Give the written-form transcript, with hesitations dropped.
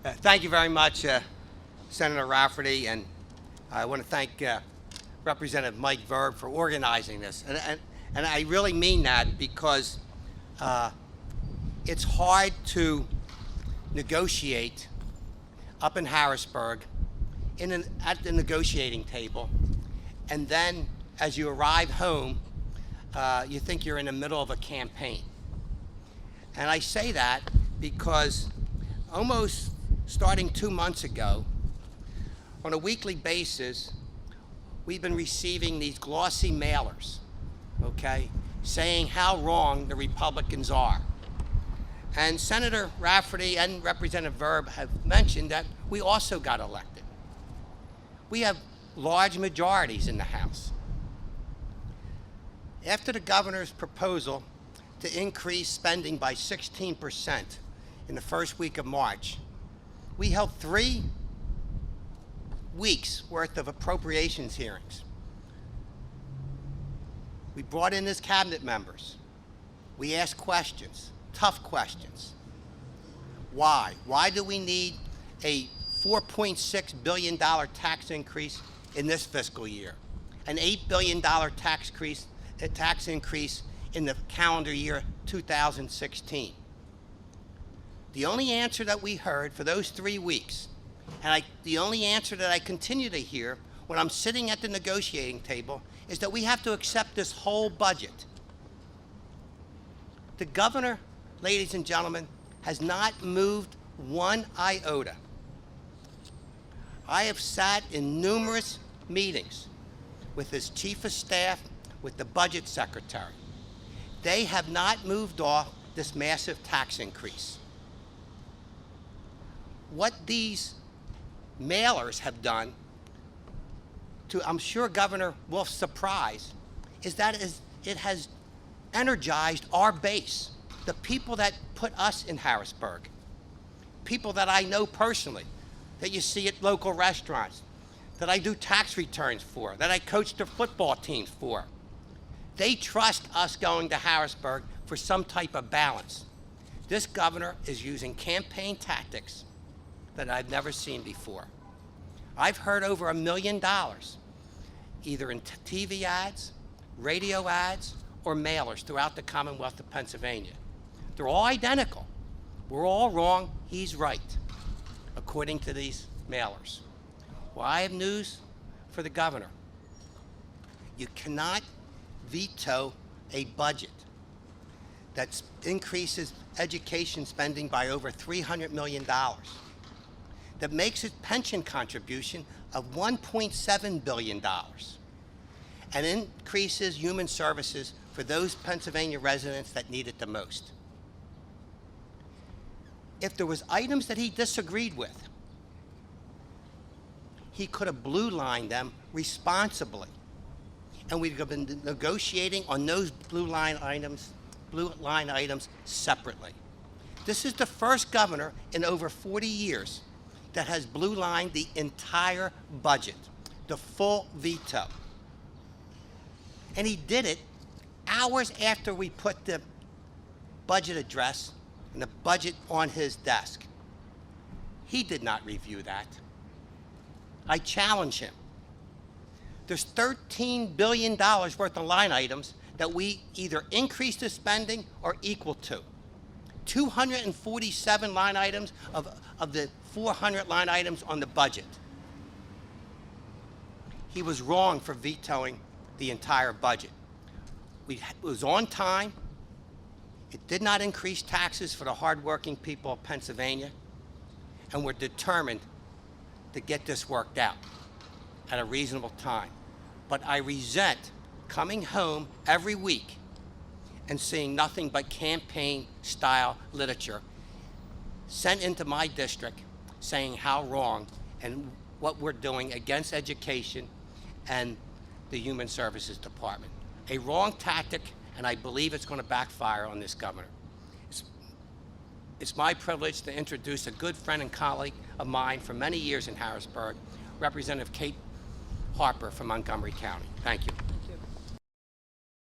Thank you very much, Senator Rafferty, and I want to thank Representative Mike Verb for organizing this. And I really mean that because it's hard to negotiate up in Harrisburg at the negotiating table, and then as you arrive home, you think you're in the middle of a campaign. And I say that because almost starting 2 months ago, on a weekly basis, we've been receiving these glossy mailers, okay, saying how wrong the Republicans are. And Senator Rafferty and Representative Verb have mentioned that we also got elected. We have large majorities in the House. After the governor's proposal to increase spending by 16% in the first week of March, we held 3 weeks worth of appropriations hearings. We brought in as cabinet members. We asked questions, tough questions. Why? Why do we need a $4.6 billion tax increase in this fiscal year? An $8 billion tax increase in the calendar year 2016? The only answer that we heard for those 3 weeks, and the only answer that I continue to hear when I'm sitting at the negotiating table, is that we have to accept this whole budget. The governor, ladies and gentlemen, has not moved one iota. I have sat in numerous meetings with his chief of staff, with the budget secretary. They have not moved off this massive tax increase. What these mailers have done, to I'm sure Governor Wolf's surprise, is that it has energized our base, the people that put us in Harrisburg, people that I know personally, that you see at local restaurants, that I do tax returns for, that I coach their football teams for. They trust us going to Harrisburg for some type of balance. This governor is using campaign tactics that I've never seen before. I've heard over $1 million, either in TV ads, radio ads, or mailers throughout the Commonwealth of Pennsylvania. They're all identical. We're all wrong, he's right, according to these mailers. Well, I have news for the governor. You cannot veto a budget that increases education spending by over $300 million, that makes its pension contribution of $1.7 billion, and increases human services for those Pennsylvania residents that need it the most. If there was items that he disagreed with, he could have blue lined them responsibly, and we'd have been negotiating on those blue line items separately. This is the first governor in over 40 years that has blue lined the entire budget, the full veto. And he did it hours after we put the budget address and the budget on his desk. He did not review that. I challenge him. There's $13 billion worth of line items that we either increase the spending or equal to. 247 line items of the 400 line items on the budget. He was wrong for vetoing the entire budget. It was on time. It did not increase taxes for the hardworking people of Pennsylvania, and we're determined to get this worked out at a reasonable time. But I resent coming home every week and seeing nothing but campaign-style literature sent into my district saying how wrong and what we're doing against education and the Human Services Department. A wrong tactic, and I believe it's going to backfire on this governor. It's my privilege to introduce a good friend and colleague of mine for many years in Harrisburg, Representative Kate Harper from Montgomery County. Thank you.